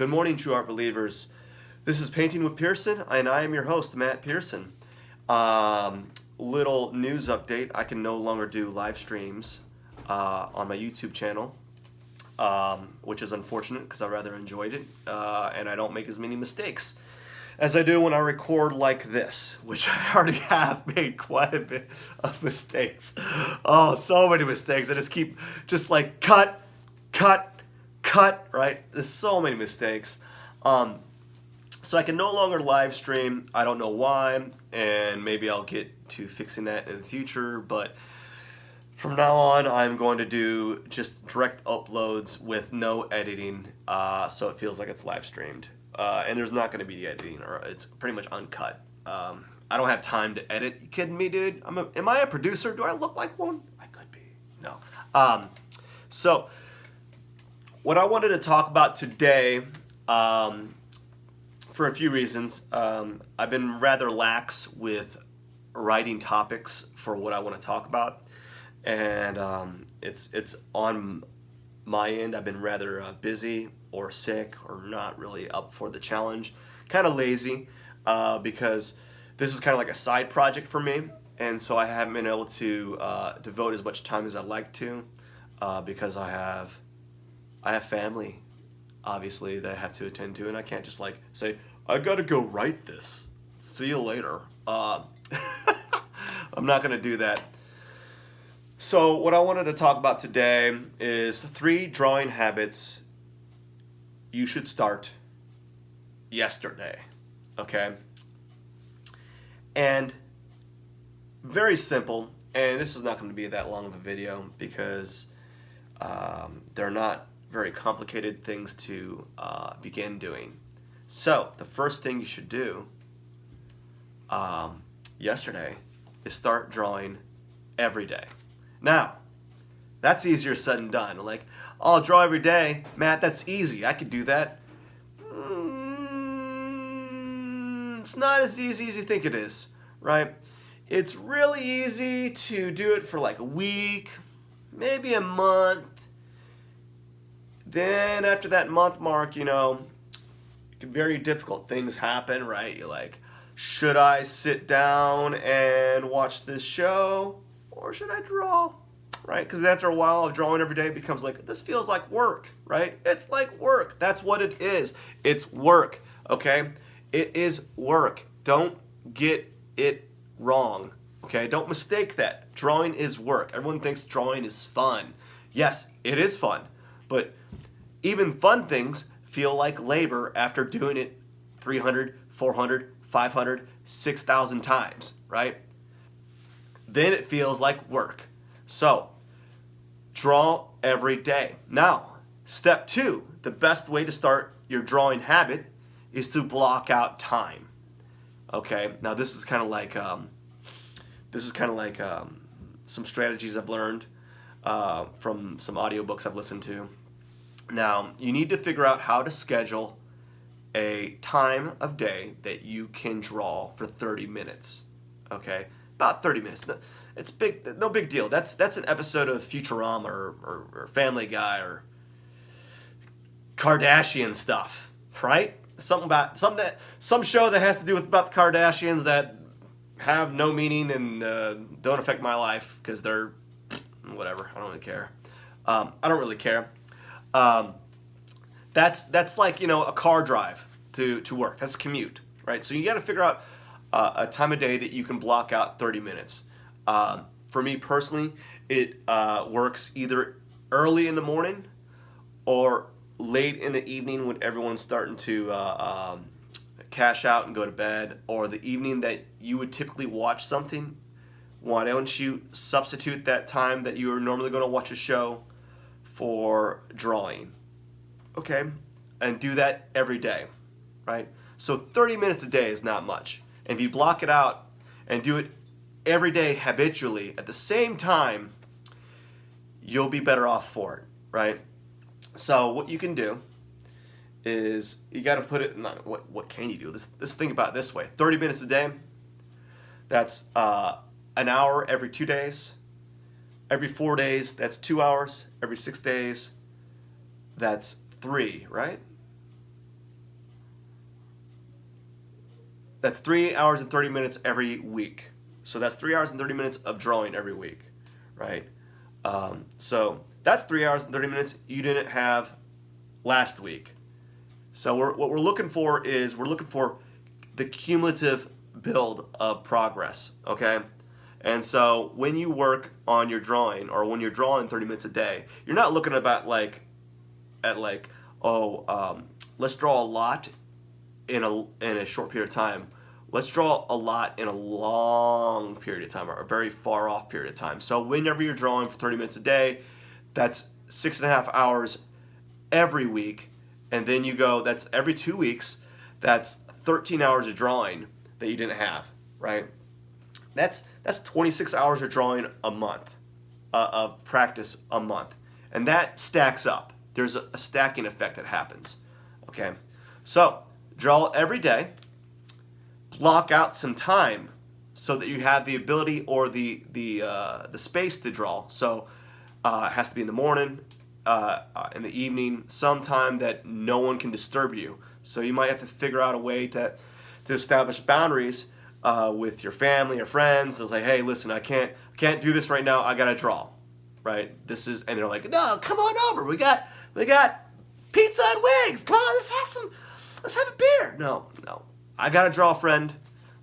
Good morning, true art believers. This is Painting with Pierson, and I am your host, Matt Pierson. Little news update: I can no longer do live streams on my YouTube channel, which is unfortunate because I rather enjoyed it, and I don't make as many mistakes as I do when I record like this, which I already have made quite a bit of mistakes. Oh, so many mistakes. I just keep like cut, right? There's so many mistakes. So I can no longer live stream. I don't know why, and maybe I'll get to fixing that in the future, but from now on, I'm going to do just direct uploads with no editing, so it feels like it's live streamed. And there's not going to be the editing, or it's pretty much uncut. I don't have time to edit. You kidding me, dude? Am I a producer? Do I look like one? I could be. No. So what I wanted to talk about today, for a few reasons, I've been rather lax with writing topics for what I want to talk about, and it's on my end. I've been rather busy or sick or not really up for the challenge, kind of lazy, because this is kind of like a side project for me, and so I haven't been able to devote as much time as I'd like to, because I have family, obviously, that I have to attend to, and I can't just like say, I gotta go write this, see you later. I'm not gonna do that. So what I wanted to talk about today is 3 drawing habits you should start yesterday, okay? And very simple, and this is not going to be that long of a video because they're not very complicated things to begin doing. So the first thing you should do yesterday is start drawing every day. Now, that's easier said than done. Like, I'll draw every day. Matt, that's easy. I could do that. It's not as easy as you think it is, right? It's really easy to do it for like a week, maybe a month. Then after that month mark, very difficult things happen, right? You're like, should I sit down and watch this show? Or should I draw, right? Because after a while of drawing every day, it becomes like, this feels like work, right? It's like work. That's what it is. It's work, okay? It is work. Don't get it wrong, okay? Don't mistake that. Drawing is work. Everyone thinks drawing is fun. Yes, it is fun. But even fun things feel like labor after doing it 300, 400, 500, 6,000 times, right? Then it feels like work. So, draw every day. Now, step 2, the best way to start your drawing habit is to block out time. Okay, now this is kind of like some strategies I've learned from some audiobooks I've listened to. Now, you need to figure out how to schedule a time of day that you can draw for 30 minutes. Okay? About 30 minutes. It's big, no big deal. That's an episode of Futurama or Family Guy or Kardashian stuff, right? Some show that has to do with about the Kardashians that have no meaning and don't affect my life because they're whatever. I don't really care. That's like a car drive to work. That's commute, right? So you got to figure out a time of day that you can block out 30 minutes. For me personally, it works either early in the morning or late in the evening when everyone's starting to cash out and go to bed, or the evening that you would typically watch something. Why don't you substitute that time that you are normally going to watch a show for drawing? Okay? And do that every day, right? So 30 minutes a day is not much. And if you block it out and do it every day habitually at the same time, you'll be better off for it, right? So what you can do is you got to put it. What can you do? Let's think about it this way: 30 minutes a day. That's an hour every 2 days. Every 4 days, that's 2 hours. Every 6 days, that's 3, right? That's 3 hours and 30 minutes every week. So that's 3 hours and 30 minutes of drawing every week, right? So that's 3 hours and 30 minutes you didn't have last week. So what we're looking for is we're looking for the cumulative build of progress, okay? And so when you work on your drawing, or when you're drawing 30 minutes a day, you're not looking about let's draw a lot in a short period of time. Let's draw a lot in a long period of time, or a very far off period of time. So whenever you're drawing for 30 minutes a day, that's 6.5 hours every week. And then you go, that's every 2 weeks, that's 13 hours of drawing that you didn't have, right? That's 26 hours of drawing a month, of practice a month. And that stacks up. There's a stacking effect that happens, okay? So draw every day, block out some time so that you have the ability or the space to draw. So it has to be in the morning, in the evening, sometime that no one can disturb you. So you might have to figure out a way to establish boundaries with your family or friends. It's like, hey, listen, I can't do this right now. I gotta draw, right? And they're like, no, come on over. We got pizza and wings. Come on, let's have a beer. No, I gotta draw, friend.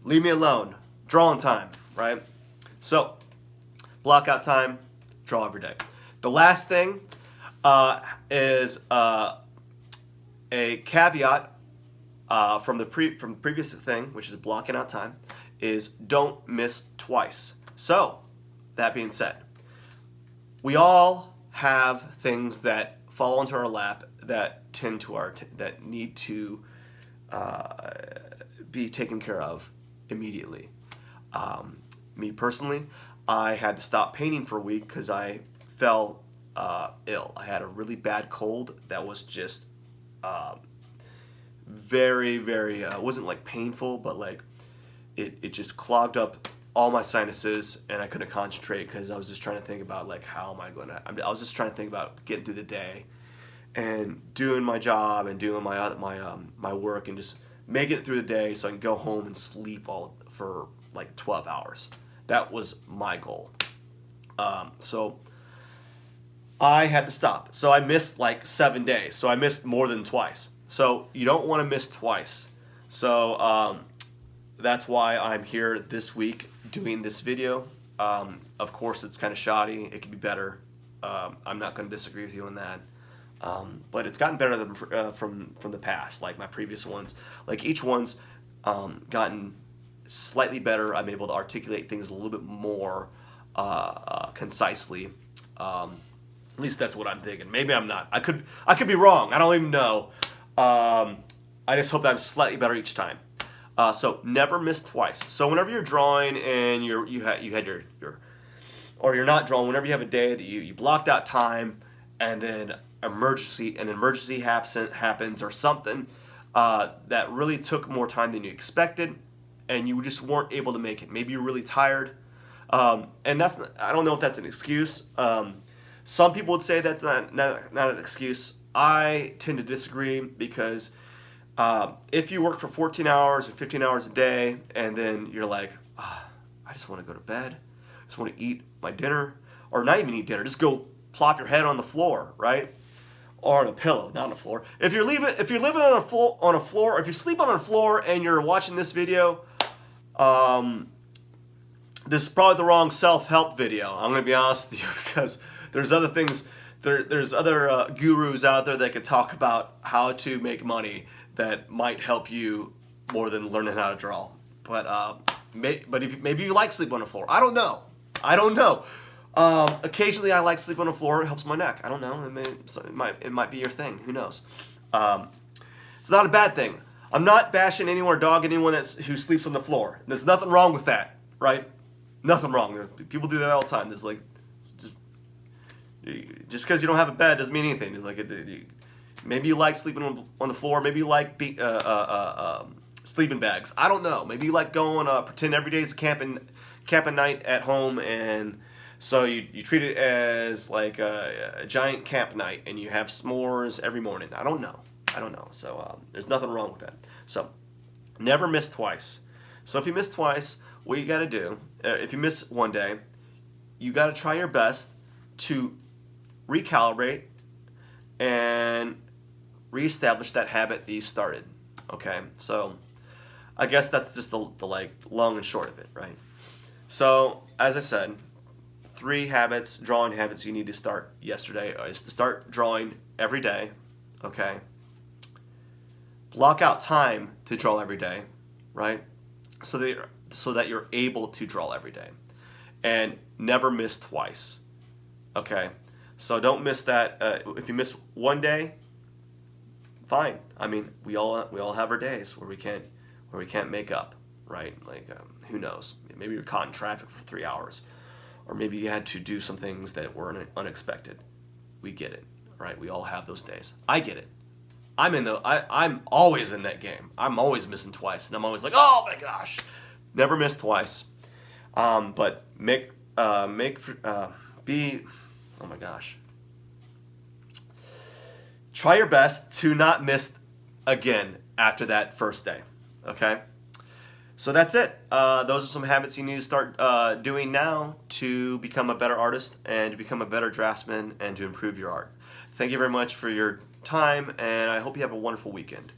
Leave me alone. Drawing time, right? So block out time, draw every day. The last thing is a caveat from the previous thing, which is blocking out time, is don't miss twice. So that being said, we all have things that fall into our lap that that need to be taken care of immediately. Me personally, I had to stop painting for a week because I fell ill. I had a really bad cold that was just very, very, it wasn't like painful, but like it just clogged up all my sinuses, and I couldn't concentrate because I was just trying to think about like, how am I going to, I was just trying to think about getting through the day and doing my job and doing my work and just making it through the day so I can go home and sleep for like 12 hours. That was my goal. So I had to stop. So I missed like 7 days. So I missed more than twice. So you don't want to miss twice. So that's why I'm here this week doing this video. Of course, it's kind of shoddy. It could be better. I'm not going to disagree with you on that. But it's gotten better than from the past, like my previous ones. Like each one's gotten slightly better. I'm able to articulate things a little bit more concisely. At least that's what I'm thinking. Maybe I'm not. I could be wrong. I don't even know. I just hope that I'm slightly better each time. So never miss twice. So whenever you're drawing and or you're not drawing, whenever you have a day that you blocked out time and then an emergency happens or something that really took more time than you expected, and you just weren't able to make it. Maybe you're really tired, and I don't know if that's an excuse. Some people would say that's not an excuse. I tend to disagree because if you work for 14 hours or 15 hours a day and then you're like, I just want to go to bed, I just want to eat my dinner, or not even eat dinner, just go plop your head on the floor, right? Or on a pillow, not on the floor. If you're living on a floor, or if you sleep on a floor and you're watching this video, this is probably the wrong self-help video. I'm going to be honest with you, because there's other things, there's other gurus out there that could talk about how to make money that might help you more than learning how to draw. But maybe you like sleep on the floor. I don't know. Occasionally I like sleep on the floor. It helps my neck. I don't know. It might be your thing. Who knows? It's not a bad thing. I'm not bashing anyone or dogging anyone who sleeps on the floor. There's nothing wrong with that, right? Nothing wrong. People do that all the time. There's like, just because you don't have a bed doesn't mean anything. Maybe you like sleeping on the floor. Maybe you like sleeping bags. I don't know. Maybe you like going pretend every day is a camping night at home, and so you treat it as like a giant camp night, and you have s'mores every morning. I don't know. So there's nothing wrong with that. So Never miss twice. So if you miss twice, what you got to do, if you miss one day, you got to try your best to recalibrate and reestablish that habit that you started. Okay, so I guess that's just the like long and short of it, right? So as I said, 3 habits, drawing habits you need to start yesterday is to start drawing every day. Okay, block out time to draw every day, right? So that you're able to draw every day, and never miss twice. Okay, so don't miss that. If you miss one day, fine. I mean, we all have our days where we can't make up, right? Like who knows? Maybe you're caught in traffic for 3 hours, or maybe you had to do some things that were unexpected. We get it, right? We all have those days. I get it. I'm always in that game. I'm always missing twice, and I'm always like, oh my gosh, never miss twice. But oh my gosh, try your best to not miss again after that first day. Okay, so that's it. Those are some habits you need to start doing now to become a better artist and to become a better draftsman and to improve your art. Thank you very much for your time, and I hope you have a wonderful weekend.